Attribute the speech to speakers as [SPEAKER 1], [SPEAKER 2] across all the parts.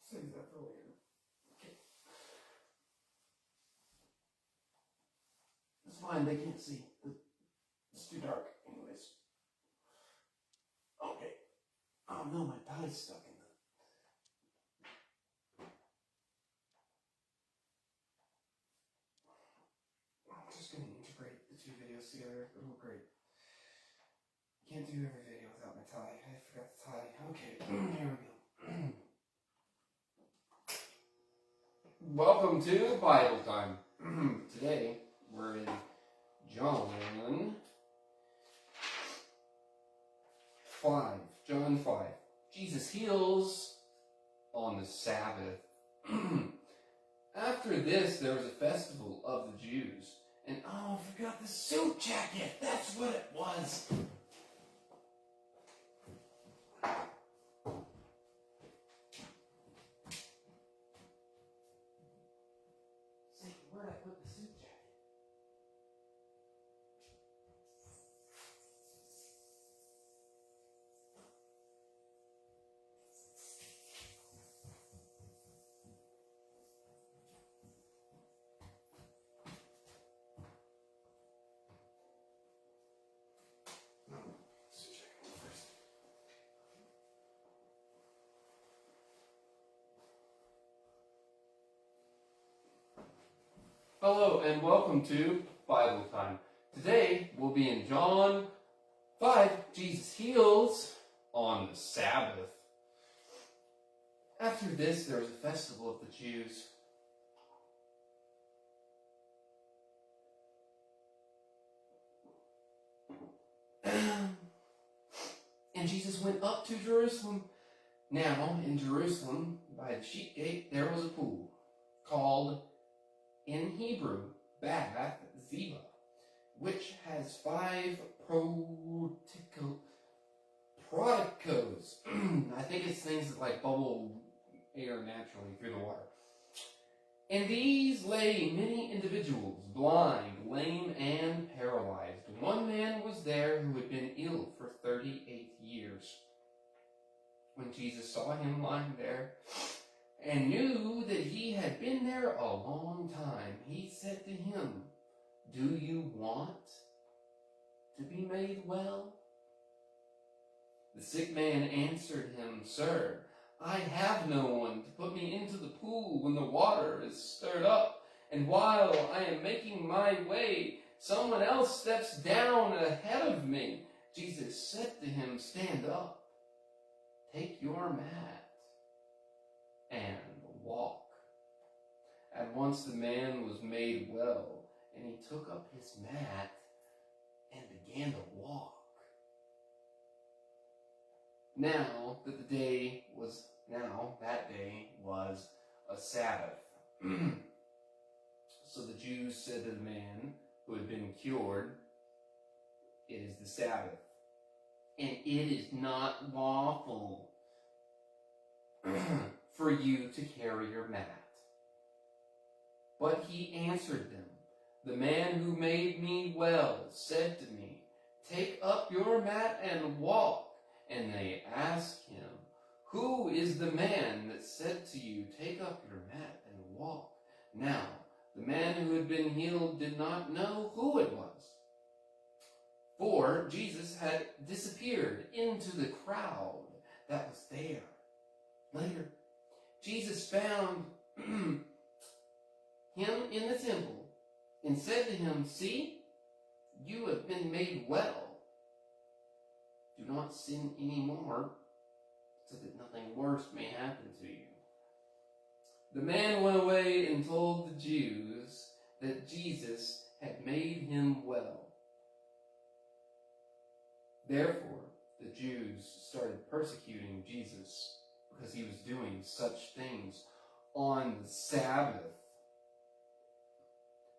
[SPEAKER 1] Save that for later. Okay. It's fine, they can't see. It's too dark, anyways. Okay. Oh no, my tie's stuck in the... I'm just going to integrate the two videos together. Oh, great. Can't do every video without my tie. I forgot the tie. Okay, here we go. Welcome to Bible time. Today, we're in John 5. John 5. Jesus heals on the Sabbath. After this, there was a festival of the Jews. And, oh, I forgot the suit jacket. That's what it was. See, where'd I put the suit jacket? Hello and welcome to Bible time. Today we'll be in John 5. Jesus heals on the Sabbath. After this, there was a festival of the Jews. And Jesus went up to Jerusalem. Now, in Jerusalem, by the sheep gate, there was a pool called in Hebrew, Bath Zeba, which has 5 porticos. I think it's things that like bubble air naturally through the water. And these lay many individuals, blind, lame, and paralyzed. One man was there who had been ill for 38 years. When Jesus saw him lying there, and knew that he had been there a long time, he said to him, "Do you want to be made well?" The sick man answered him, "Sir, I have no one to put me into the pool when the water is stirred up, and while I am making my way, someone else steps down ahead of me." Jesus said to him, "Stand up, take your mat, and walk." At once the man was made well, and he took up his mat and began to walk. That day was a Sabbath. So the Jews said to the man who had been cured, "It is the Sabbath, and it is not lawful for you to carry your mat." But he answered them, "The man who made me well said to me, 'Take up your mat and walk.'" And they asked him, "Who is the man that said to you, 'Take up your mat and walk'?" Now, the man who had been healed did not know who it was, for Jesus had disappeared into the crowd that was there. Later, Jesus found him in the temple and said to him, "See, you have been made well. Do not sin anymore, so that nothing worse may happen to you." The man went away and told the Jews that Jesus had made him well. Therefore, the Jews started persecuting Jesus because he was doing such things on the Sabbath.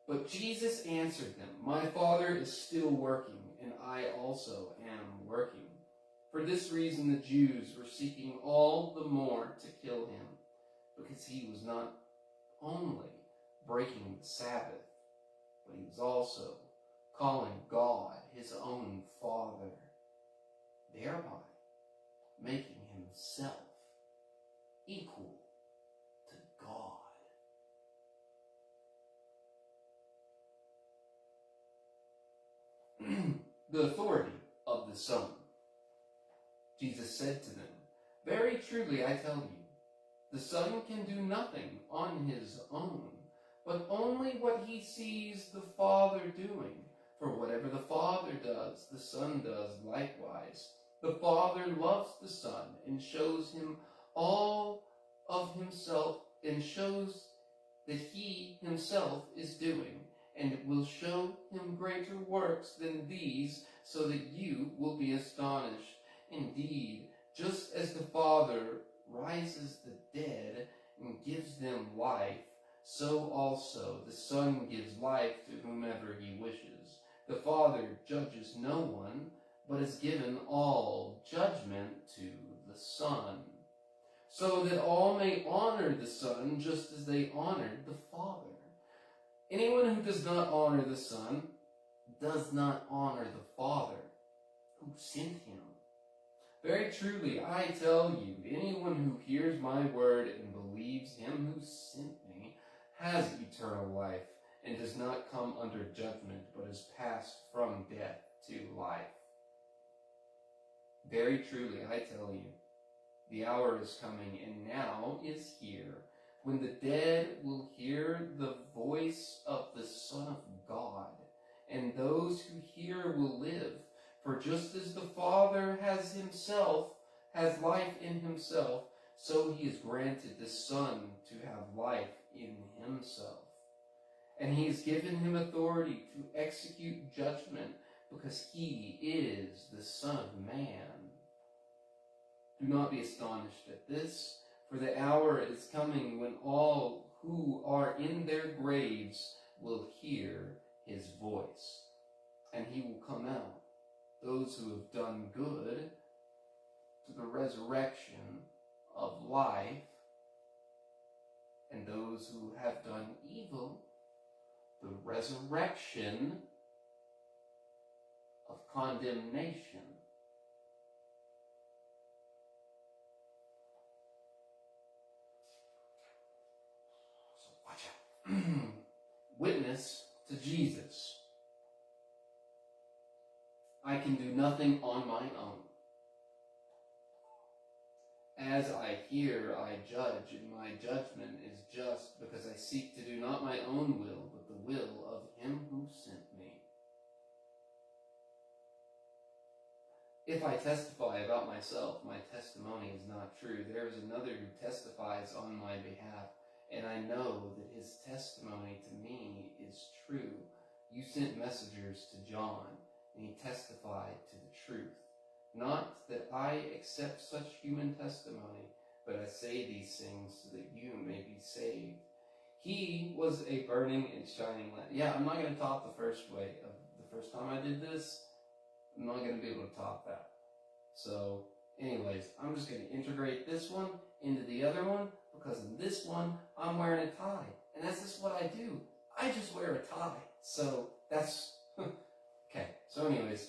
[SPEAKER 1] But Jesus answered them, "My Father is still working, and I also am working." For this reason the Jews were seeking all the more to kill him, because he was not only breaking the Sabbath, but he was also calling God his own Father, thereby making himself equal the authority of the Son. Jesus said to them, "Very truly I tell you, the Son can do nothing on his own, but only what he sees the Father doing. For whatever the Father does, the Son does likewise. The Father loves the Son and shows him all of himself and shows that he himself is doing, and will show him greater works than these, so that you will be astonished. Indeed, just as the Father raises the dead and gives them life, so also the Son gives life to whomever he wishes. The Father judges no one, but has given all judgment to the Son, so that all may honor the Son just as they honored the Father. Anyone who does not honor the Son does not honor the Father who sent him. Very truly, I tell you, anyone who hears my word and believes him who sent me has eternal life and does not come under judgment, but is passed from death to life. Very truly, I tell you, the hour is coming, and now is here, when the dead will hear the voice of the Son of God, and those who hear will live. For just as the Father has life in himself, so he has granted the Son to have life in himself. And he has given him authority to execute judgment, because he is the Son of Man. Do not be astonished at this, for the hour is coming when all who are in their graves will hear his voice, and he will come out, those who have done good to the resurrection of life, and those who have done evil, the resurrection of condemnation. So watch out. Witness to Jesus. I can do nothing on my own. As I hear, I judge, and my judgment is just, because I seek to do not my own will, but the will of him who sent me. If I testify about myself, my testimony is not true. There is another who testifies on my behalf, and I know that his testimony to me is true. You sent messengers to John, and he testified to the truth. Not that I accept such human testimony, but I say these things so that you may be saved. He was a burning and shining lamp. Yeah, I'm not going to top the first time I did this. I'm not going to be able to top that. So, anyways, I'm just going to integrate this one into the other one, because in this one, I'm wearing a tie. And that's just what I do. I just wear a tie. So, that's... okay, so anyways,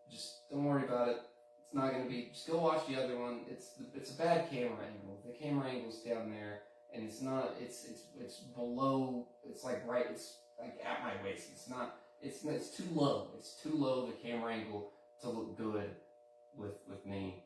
[SPEAKER 1] just don't worry about it. It's not going to be... Just go watch the other one. It's a bad camera angle. The camera angle's down there, and it's not... It's below... It's like right... It's like at my waist. It's not... It's too low. It's too low, the camera angle, to look good with me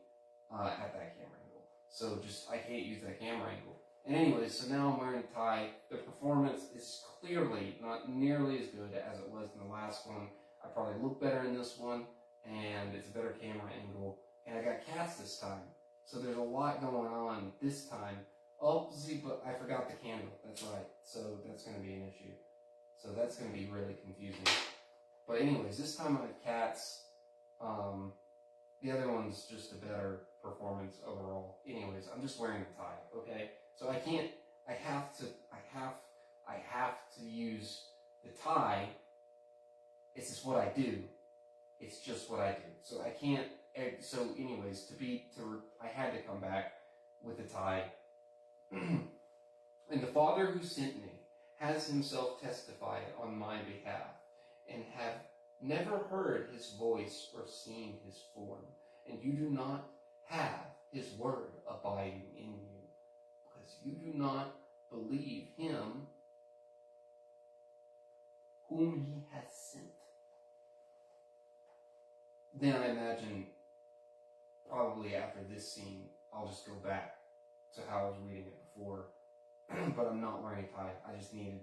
[SPEAKER 1] at that camera angle. So just, I can't use that camera angle. And anyways, so now I'm wearing a tie. The performance is clearly not nearly as good as it was in the last one. I probably look better in this one, and it's a better camera angle. And I got cats this time. So there's a lot going on this time. Oh, see, but I forgot the candle. That's right. So that's going to be an issue. So that's going to be really confusing. But anyways, this time I have cats. The other one's just a better performance overall. Anyways, I'm just wearing a tie, okay? So I can't, I have to use the tie. It's just what I do. It's just what I do. So I can't, so anyways, I had to come back with the tie. And the Father who sent me has himself testified on my behalf, and have never heard his voice or seen his form, and you do not have his word abiding in you, because you do not believe him whom he has sent. then I imagine probably after this scene, I'll just go back to how I was reading it before. But I'm not wearing a tie. I just needed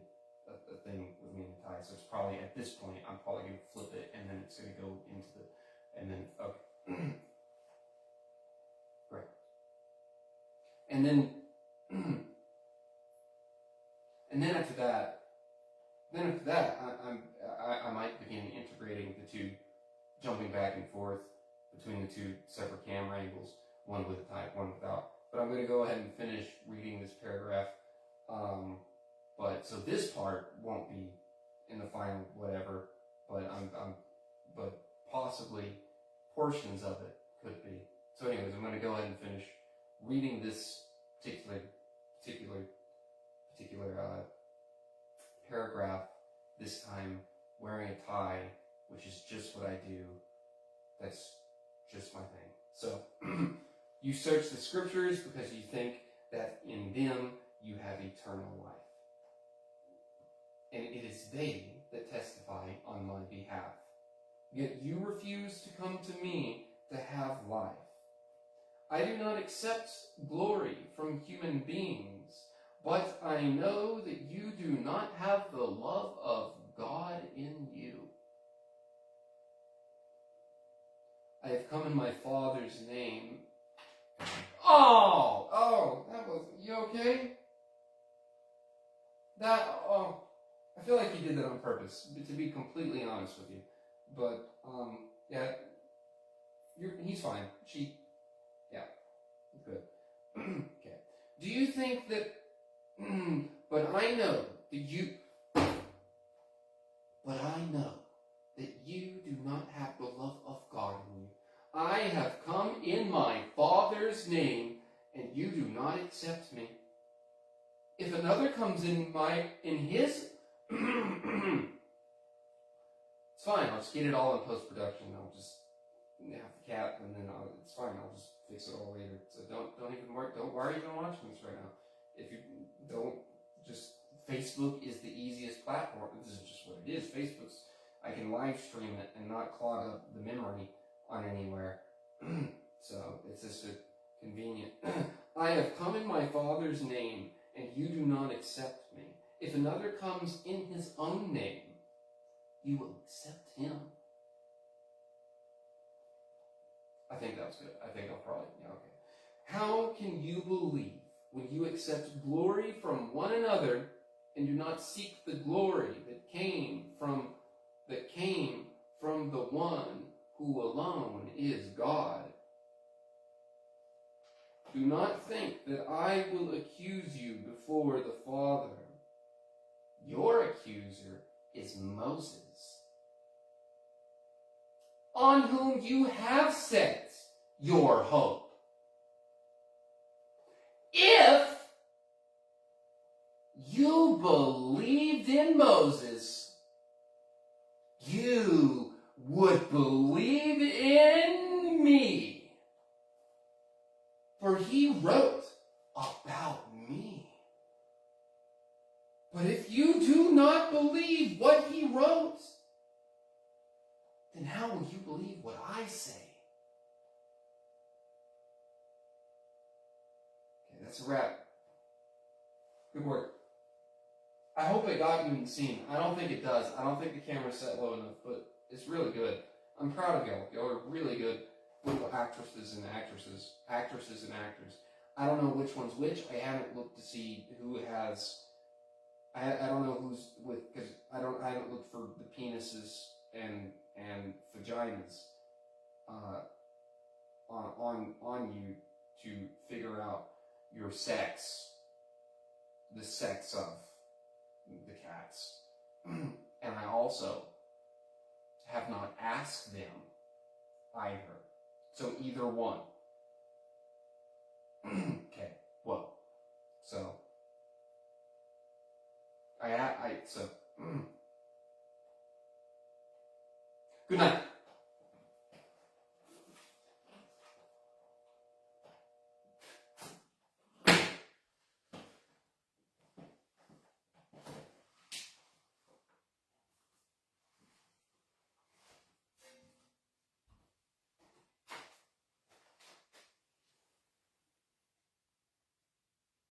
[SPEAKER 1] a thing with me in a tie. So it's probably, at this point, I'm probably going to flip it, and then it's going to go into the, and then, okay. Right. And then, after that, I might begin integrating the two, jumping back and forth between the two separate camera angles, one with a type, one without. But I'm going to go ahead and finish reading this paragraph. But so this part won't be in the final whatever, but but possibly portions of it could be. So anyways, I'm going to go ahead and finish reading this particular paragraph, this time wearing a tie, which is just what I do. That's just my thing. So, you search the scriptures because you think that in them you have eternal life. And it is they that testify on my behalf. Yet you refuse to come to me to have life. I do not accept glory from human beings, but I know that you do not have the love of God in you. I have come in my Father's name. Oh, that was, you okay? I feel like he did that on purpose, to be completely honest with you. But, yeah, he's fine. Good. Okay. Do you think that, but I know that you do not have the love of God in you. I have come in my Father's name, and you do not accept me. If another comes in his, it's fine. I'll just get it all in post-production. I'll just have the cat, and then it's fine. I'll just fix it all later. So don't even worry. Why are you even watching this right now? If you don't, just Facebook is the easiest platform. This is just what it is. I can live stream it and not clog up the memory on anywhere. So it's just convenient. I have come in my Father's name, and you do not accept me. If another comes in his own name, you will accept him. I think that's good. I think I'll probably, okay. How can you believe when you accept glory from one another and do not seek the glory that came from the one who alone is God? Do not think that I will accuse you before the Father. Your accuser is Moses, on whom you have set your hope. If you believed in Moses, you would believe in me, for he wrote about me. But if you do not believe what he wrote, then how will you believe what I say? Okay, that's a wrap. Good work. I hope it got you in the scene. I don't think it does. I don't think the camera's set low enough, but it's really good. I'm proud of y'all. Y'all are really good little actresses and actors. I don't know which one's which. I haven't looked to see who has. I don't know who's with, because I haven't looked for the penises and vaginas on you to figure out your sex, the sex of the cats. And I also have not asked them either. So either one. Okay, well, so good night.